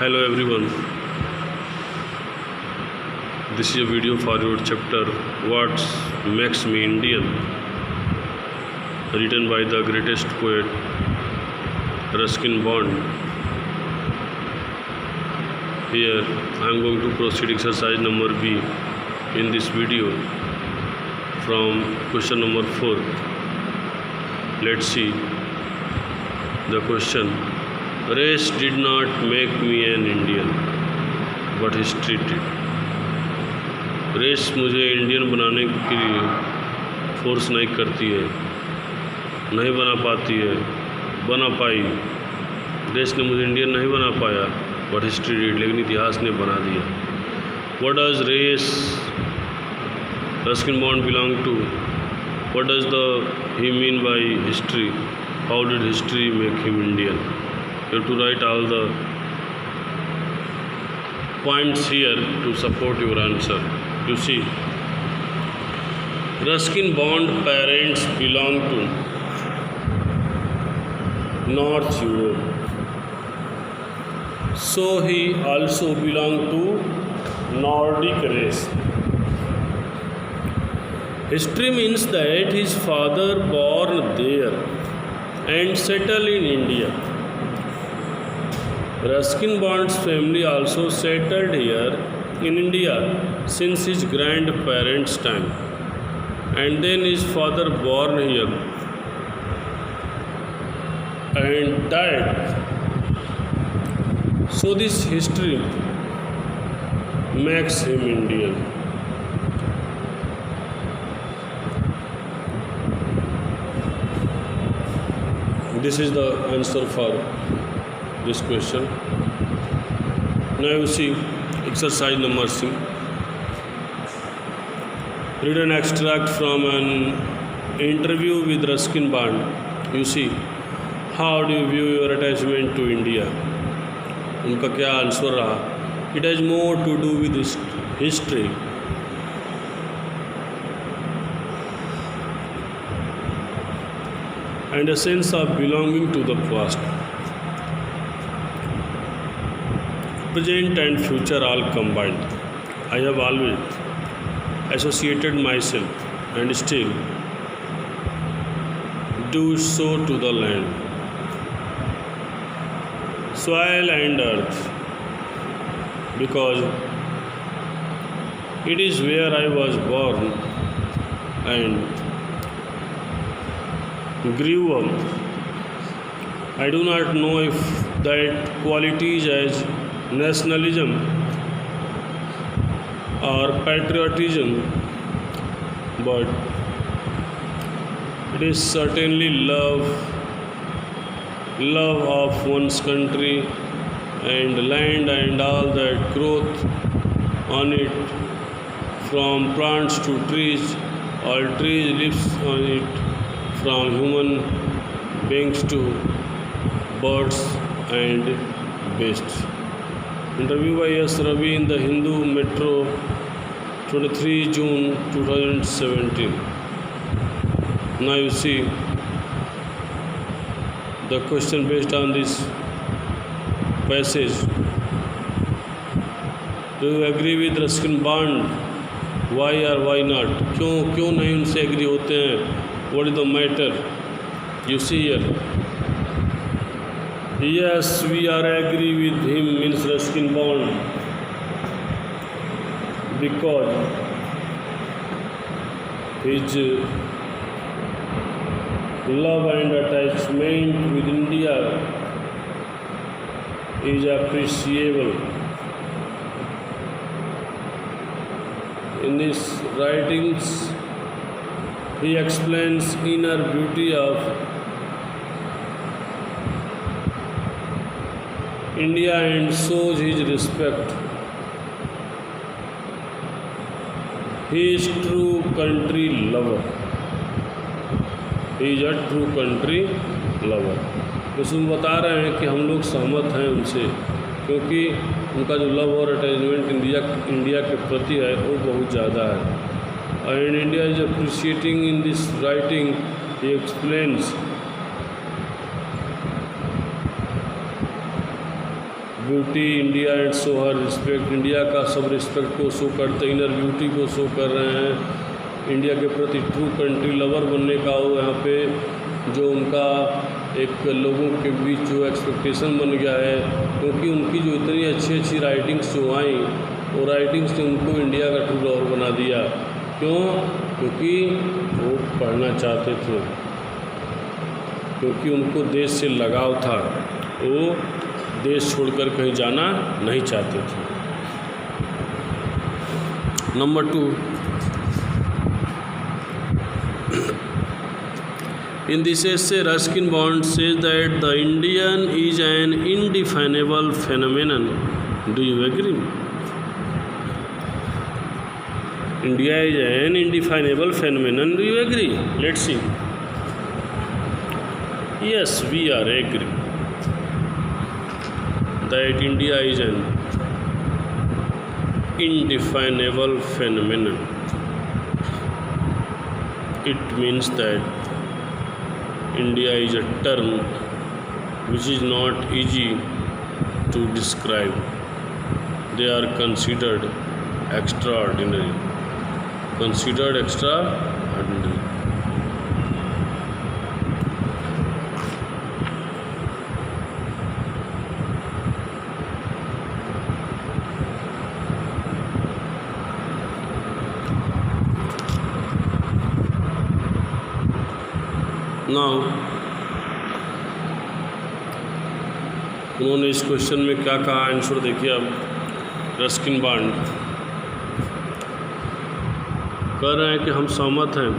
Hello everyone, this is a video for your chapter What Makes Me Indian, written by the greatest poet Ruskin Bond. Here I am going to proceed exercise number B in this video from question number 4. Let's see the question. Race did not make me an Indian, but history did. Race मुझे Indian बनाने के लिए force नहीं करती है, नहीं बना पाती है, बना पाई। रेस ने मुझे इंडियन नहीं बना पाया, बट हिस्ट्री डिड, लेकिन इतिहास ने बना दिया। What does race Ruskin Bond belong to? What does the he mean by history? How did history make him Indian? You have to write all the points here to support your answer. You see, Ruskin Bond parents belong to North Europe, so he also belonged to Nordic race. History means that his father born there and settled in India. Ruskin Bond's family also settled here in India since his grandparents' time, and then his father born here and died. So this history makes him Indian. This is the answer for this question. Now you see exercise number C. Read an extract from an interview with Ruskin Bond. You see, how do you view your attachment to India? उनका क्या answer रहा? It has more to do with history and a sense of belonging to the past. Present and future all combined. I have always associated myself and still do so to the land, soil and earth, because it is where I was born and grew up. I do not know if that qualities as nationalism or patriotism, but it is certainly love of one's country and land and all that growth on it, from plants to trees. All trees lives on it, from human beings to birds and beasts. Interview by S. Ravi in the Hindu Metro, 23 June 2017. Now you see the question based on this passage. Do you agree with Ruskin Bond? Why or why not? क्यों नहीं उनसे agree होते हैं? What is the matter? You see here. Yes, we are agree with him, means Ruskin Bond, because his love and attachment with India is appreciable. In his writings, he explains inner beauty of India and shows his respect. He is true country lover. He is a true country lover. उसमें बता रहे हैं कि हम लोग सहमत हैं उनसे, क्योंकि उनका जो लव और अटैचमेंट इंडिया के प्रति है वो बहुत ज़्यादा है। And India is appreciating in this writing, he explains beauty India and show her respect, India का सब रिस्पेक्ट को शो करते, इनर ब्यूटी को शो कर रहे हैं। इंडिया के प्रति ट्रू कंट्री लवर बनने का वो यहाँ पे जो उनका एक लोगों के बीच जो एक्सपेक्टेशन बन गया है, क्योंकि उनकी जो इतनी अच्छी अच्छी राइटिंग्स जो आई, वो राइटिंग्स ने उनको इंडिया का ट्रू लवर बना दिया। क्यों? क्योंकि वो पढ़ना चाहते थे, क्योंकि उनको देश से लगाव था, वो देश छोड़कर कहीं जाना नहीं चाहते थे। Number 2, in this essay Ruskin Bond says that the Indian is an indefinable phenomenon. Do you agree? India is an indefinable phenomenon. Do you agree? Let's see. Yes, we are agree that India is an indefinable phenomenon. It means that India is a term which is not easy to describe. They are considered extraordinary. Considered extraordinary. Now, उन्होंने इस question में क्या कहा, answer देखिए अब। Ruskin bond कह रहे हैं कि हम सहमत हैं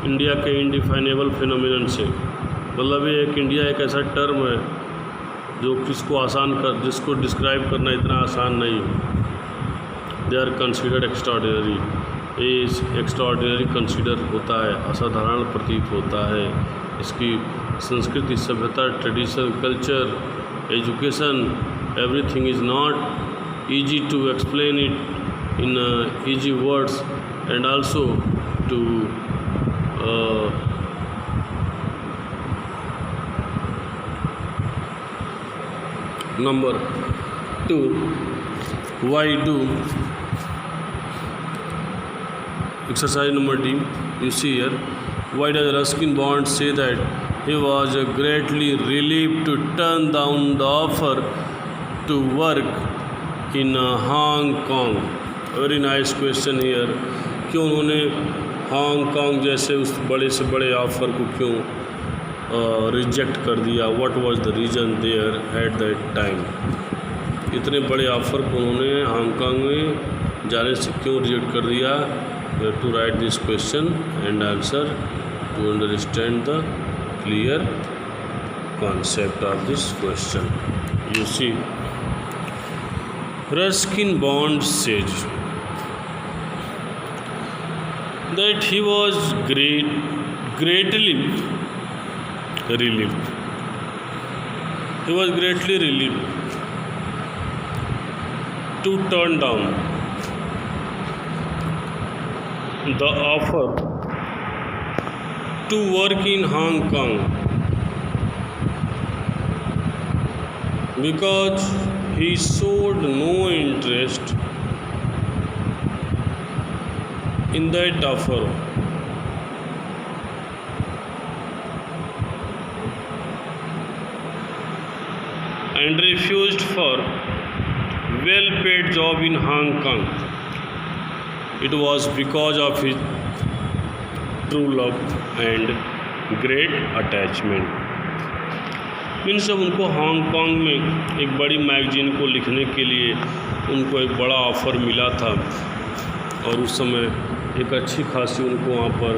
इंडिया के इंडिफाइनेबल फिनोमिनन से। मतलब ये एक इंडिया एक ऐसा टर्म है जो जिसको डिस्क्राइब करना इतना आसान नहीं है। They are considered extraordinary. ये एक्स्ट्राऑर्डिनरी कंसिडर होता है, असाधारण प्रतीत होता है। इसकी संस्कृति, सभ्यता, tradition, culture, education, everything is not easy to explain it in easy words, and also to number 2, why do exercise number D, you see here, why does Ruskin Bond say that he was greatly relieved to turn down the offer to work in Hong Kong? Very nice question here. क्यों उन्होंने Hong Kong जैसे उस बड़े से बड़े offer को क्यों reject कर दिया? What was the reason there at that time? इतने बड़े ऑफ़र को उन्होंने हांगकांग में जाने से क्यों रिजेक्ट कर दिया? You have to write this question and answer to understand the clear concept of this question. You see, Ruskin Bond says that he was greatly relieved. He was greatly relieved to turn down the offer to work in Hong Kong because he showed no interest in that offer. And refused for well-paid job in Hong Kong. It was because of his true love and great attachment. Means जब उनको Hong Kong में एक बड़ी magazine को लिखने के लिए उनको एक बड़ा ऑफ़र मिला था और उस समय एक अच्छी खासी उनको वहाँ पर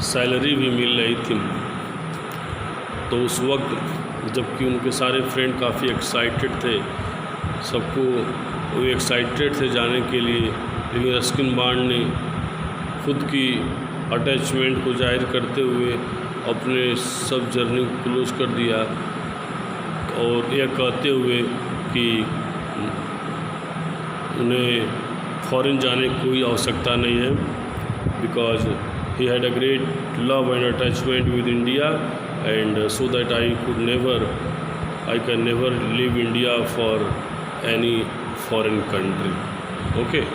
सैलरी भी मिल रही थी, तो उस वक्त जबकि उनके सारे फ्रेंड काफ़ी एक्साइटेड थे, सबको वो एक्साइटेड थे जाने के लिए, लेकिन रस्किन बॉन्ड ने खुद की अटैचमेंट को जाहिर करते हुए अपने सब जर्नी को क्लोज कर दिया और यह कहते हुए कि उन्हें फॉरेन जाने की कोई आवश्यकता नहीं है, because he had a great love and attachment with India, and so that I can never leave India for any foreign country. Okay.